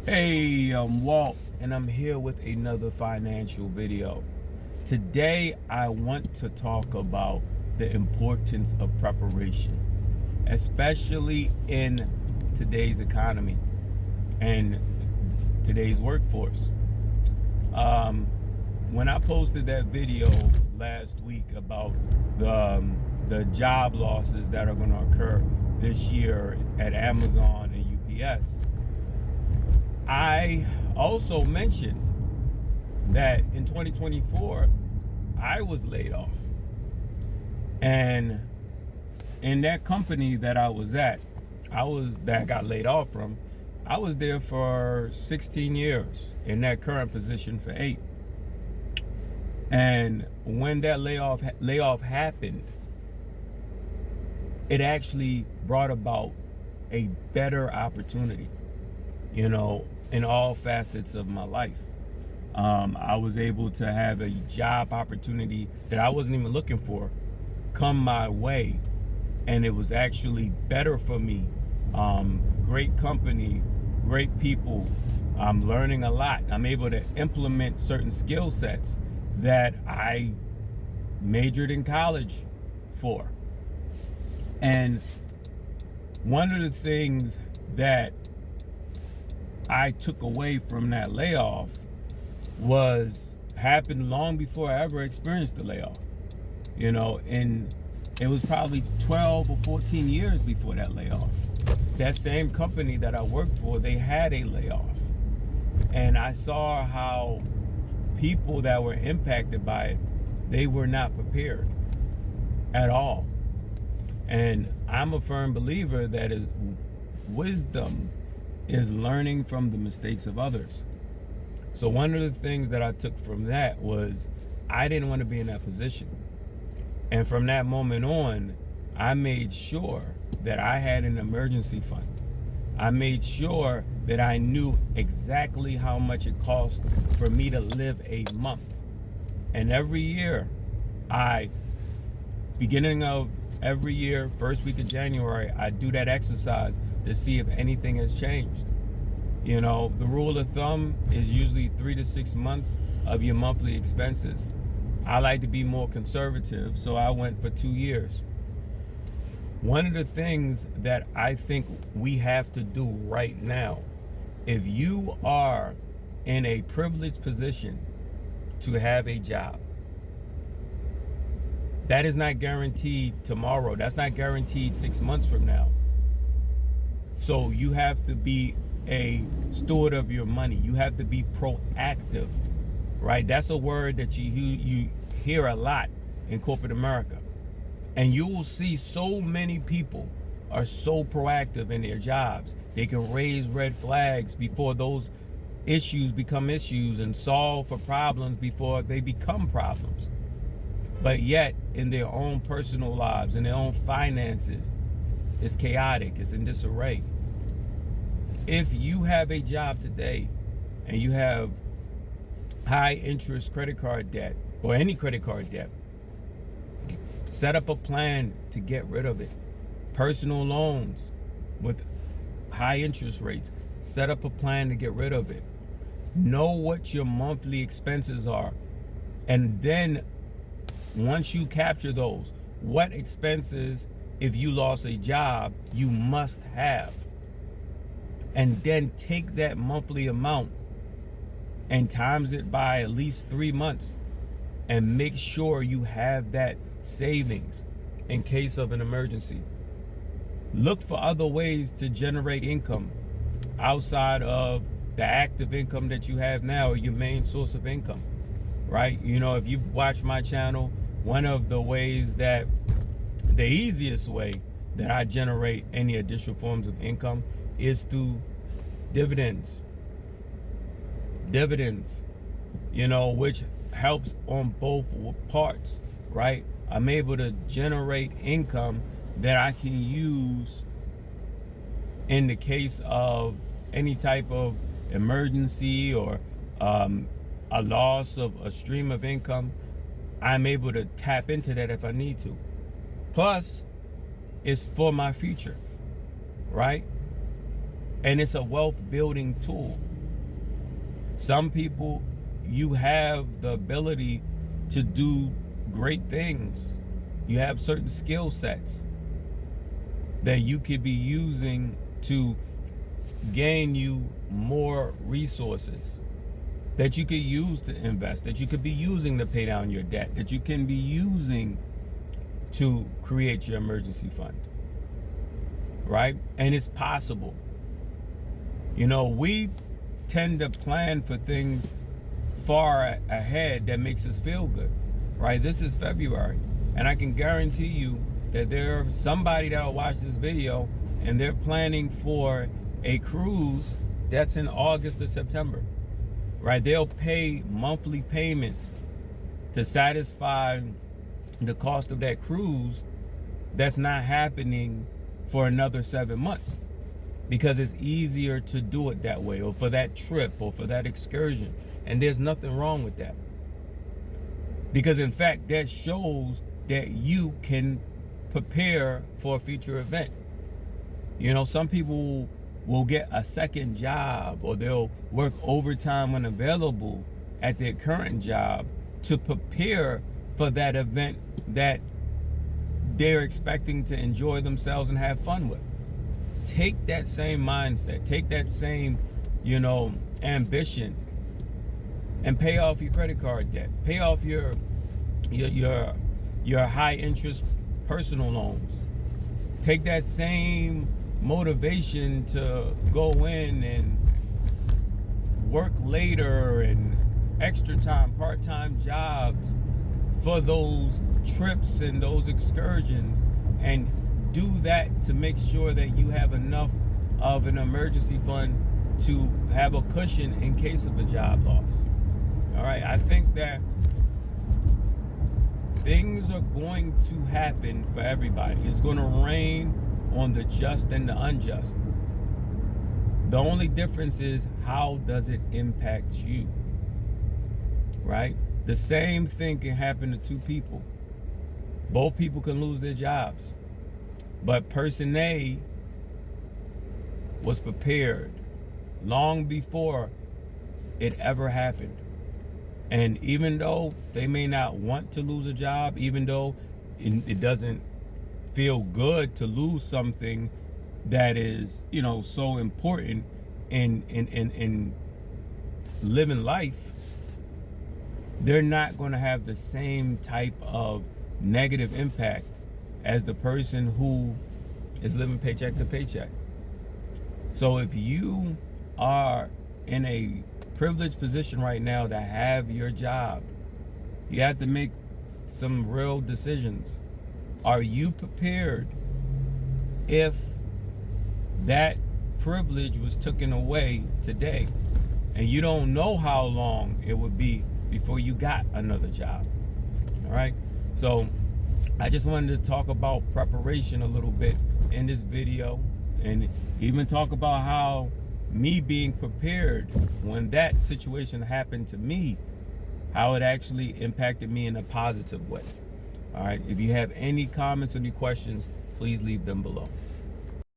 Hey, I'm Walt, and I'm here with another financial video. Today, I want to talk about the importance of preparation, especially in today's economy and today's workforce. When I posted that video last week about the job losses that are going to occur this year at Amazon and UPS, I also mentioned that in 2024, I was laid off. And in that company that I was at, that I got laid off from, I was there for 16 years, in that current position for 8. And when that layoff happened, it actually brought about a better opportunity, in all facets of my life. I was able to have a job opportunity that I wasn't even looking for come my way, and it was actually better for me. Great company, great people. I'm learning a lot. I'm able to implement certain skill sets that I majored in college for. And one of the things that I took away from that layoff happened long before I ever experienced the layoff. And it was probably 12 or 14 years before that layoff. That same company that I worked for, they had a layoff. And I saw how people that were impacted by it, they were not prepared at all. And I'm a firm believer that wisdom is learning from the mistakes of others. So one of the things that I took from that was I didn't want to be in that position. And from that moment on, I made sure that I had an emergency fund. I made sure that I knew exactly how much it cost for me to live a month. And every year, beginning of every year, first week of January, I do that exercise to see if anything has changed. The rule of thumb is usually 3 to 6 months of your monthly expenses. I like to be more conservative, so I went for 2 years. One of the things that I think we have to do right now, if you are in a privileged position to have a job, that is not guaranteed tomorrow. That's not guaranteed 6 months from now. So you have to be a steward of your money. You have to be proactive, right? That's a word that you hear a lot in corporate America. And you will see so many people are so proactive in their jobs. They can raise red flags before those issues become issues and solve for problems before they become problems. But yet, in their own personal lives, in their own finances, it's chaotic, it's in disarray. If you have a job today and you have high interest credit card debt or any credit card debt, set up a plan to get rid of it. Personal loans with high interest rates, set up a plan to get rid of it. Know what your monthly expenses are. And then once you capture those, what expenses, if you lost a job, you must have. And then take that monthly amount and times it by at least 3 months and make sure you have that savings in case of an emergency. Look for other ways to generate income outside of the active income that you have now, or your main source of income, right? If you've watched my channel, one of the ways the easiest way that I generate any additional forms of income is through dividends, which helps on both parts, right? I'm able to generate income that I can use in the case of any type of emergency or a loss of a stream of income. I'm able to tap into that if I need to. Plus, it's for my future, right? And it's a wealth building tool. Some people, you have the ability to do great things. You have certain skill sets that you could be using to gain you more resources that you could use to invest, that you could be using to pay down your debt, that you can be using to create your emergency fund, right? And it's possible. You know, we tend to plan for things far ahead that makes us feel good, right? This is February, and I can guarantee you that there's somebody that will watch this video and they're planning for a cruise that's in August or September, right? They'll pay monthly payments to satisfy the cost of that cruise that's not happening for another 7 months, because it's easier to do it that way, or for that trip, or for that excursion. And there's nothing wrong with that, because in fact that shows that you can prepare for a future event. You know, some people will get a second job, or they'll work overtime when available at their current job to prepare for that event that they're expecting to enjoy themselves and have fun with. Take that same mindset, take that same, you know, ambition, and pay off your credit card debt. Pay off your high interest personal loans. Take that same motivation to go in and work later and extra time, part-time jobs for those trips and those excursions, and do that to make sure that you have enough of an emergency fund to have a cushion in case of a job loss. All right, I think that things are going to happen for everybody. It's going to rain on the just and the unjust. The only difference is, how does it impact you, right? The same thing can happen to two people. Both people can lose their jobs, but person A was prepared long before it ever happened. And even though they may not want to lose a job, even though it doesn't feel good to lose something that is, you know, so important in living life, they're not going to have the same type of negative impact as the person who is living paycheck to paycheck. So if you are in a privileged position right now to have your job, you have to make some real decisions. Are you prepared if that privilege was taken away today, and you don't know how long it would be before you got another job? All right, so I just wanted to talk about preparation a little bit in this video, and even talk about how me being prepared when that situation happened to me, how it actually impacted me in a positive way. All right, if you have any comments or any questions, please leave them below.